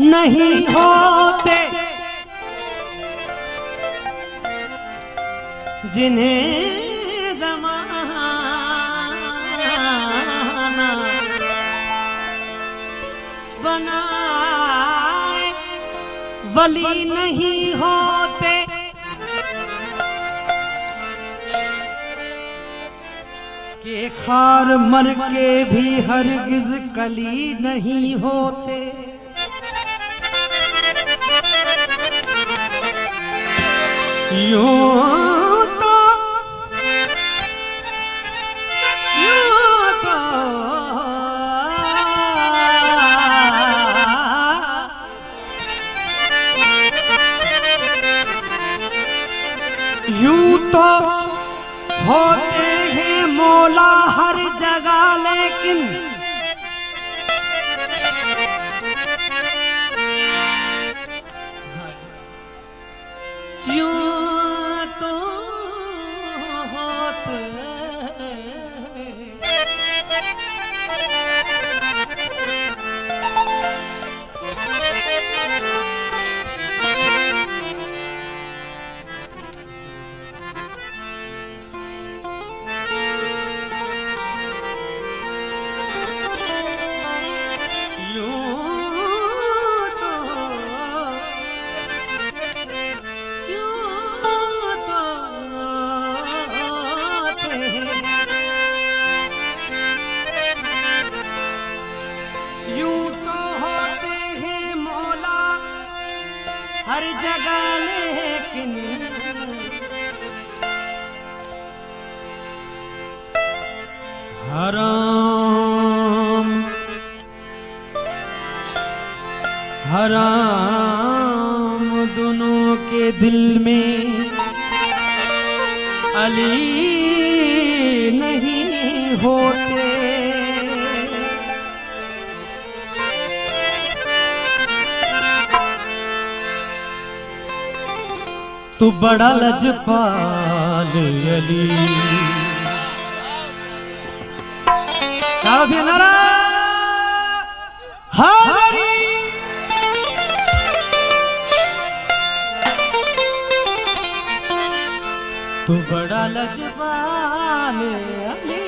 नहीं होते जिन्हें ज़माना बनाए वली नहीं होते। के खार मर के भी हरगिज कली नहीं होते। यूं तो होते हैं मौला हर जगह, लेकिन यूं तो होते हर जगह, लेकिन हराम हराम दोनों के दिल में अली नहीं होते। तू बड़ा लजपाल अली। काफी नारा हरी तू बड़ा लजपाल अली।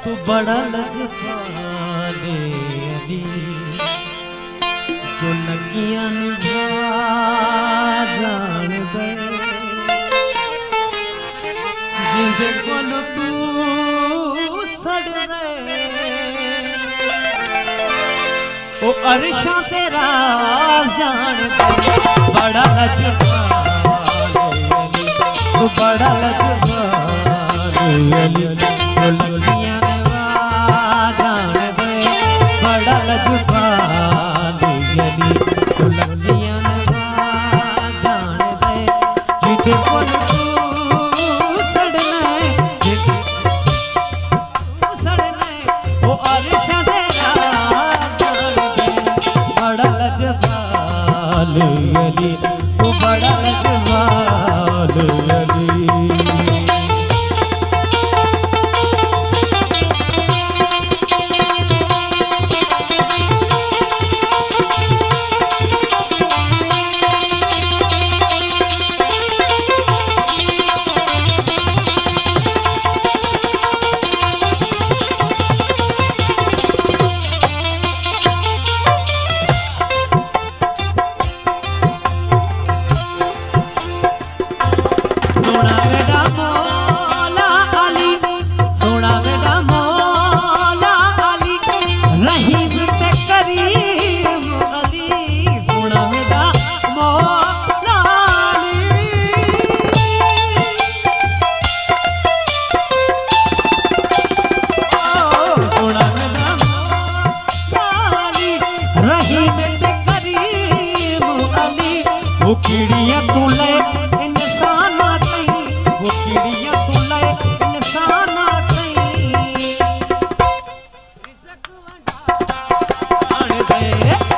तू बड़ा लजपाल अली, जो लगियां निभा जान गए, जिंदे कोल तू सड़ गए। ओ अरशा तेरा जान गए, बड़ा लजपाल अली। तू बड़ा लजपाल अली, जो लगियां निभा जान गए, बड़ा लजपाल अली। तू लगियां निभा जान गए, जिंदे कोल तू सड़ना सड़ना। ओ अरशा तेरा जान गए, बड़ा लजपाल अली। तू बड़ा लजपाल अली। वो कीड़ियां तुले इंसान कहीं, वो कीड़ियां तुले इंसान कहीं।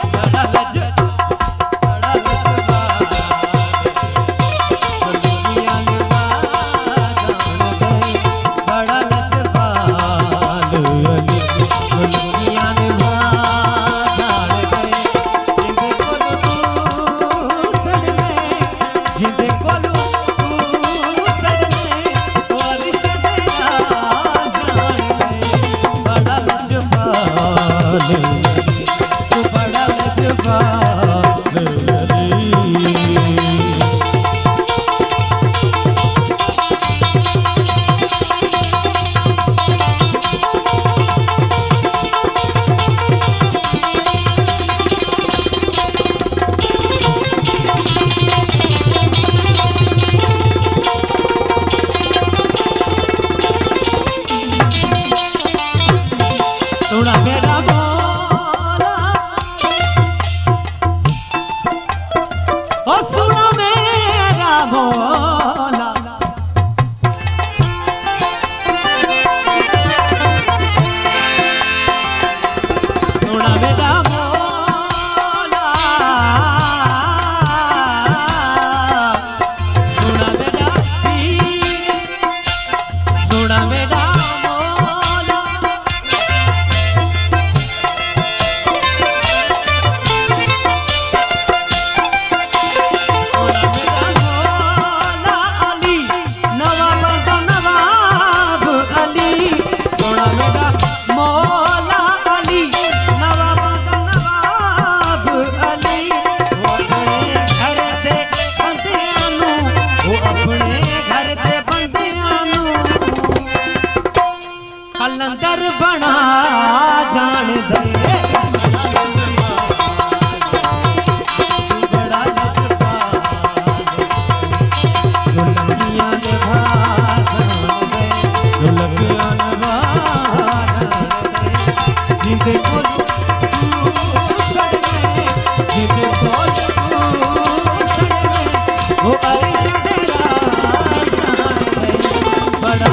बड़ा लज बड़ा लज तू बड़ा लजवान अली। सुना मेरा मौला, ओ सुना मेरा मौला, सुना मेरा मौला, सुना मेरा पीर, सुना मेरा कलंदर बना जान दे, बड़ा दुल्हनिया ने दुल्हनिया जिंदे को जिंदे को वो ऐसा तेरा बड़ा बड़ा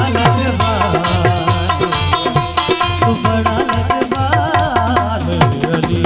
लजवान अली।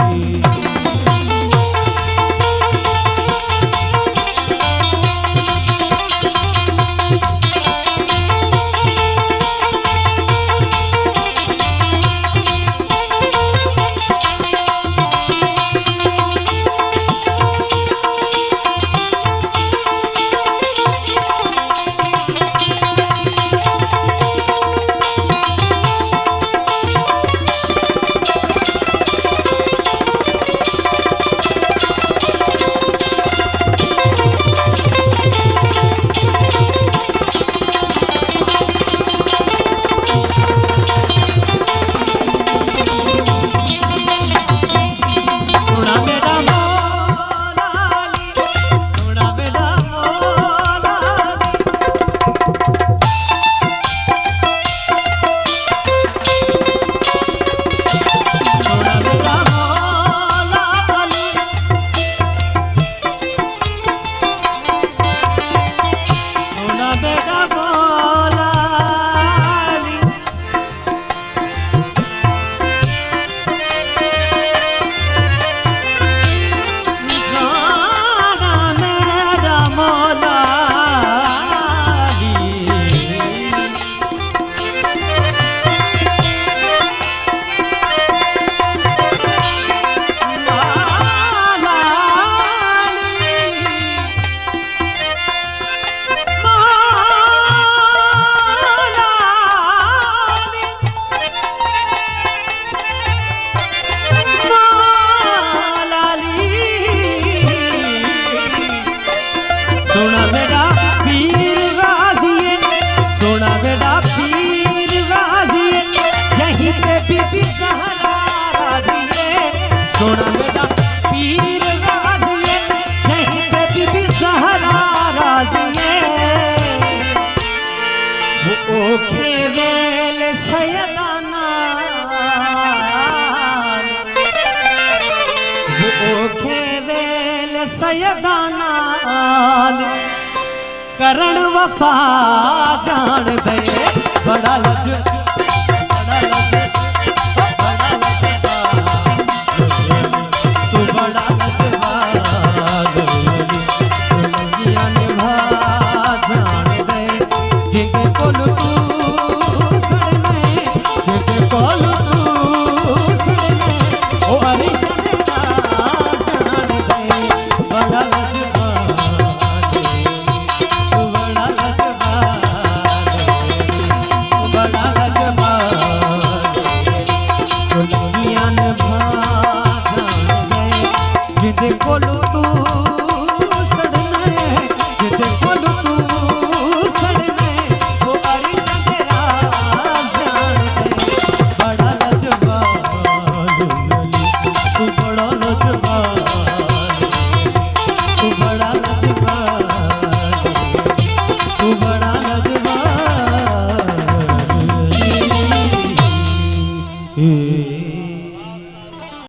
सोना बेटा पीर गाजिए शहीद बीबी सहरा राजिए वो ओखे वेल सैयदाना वो ओखे वेल सैयदाना करण वफा जान दे बड़ा लज मियां ने भा जान दे जिंदे कोलू तू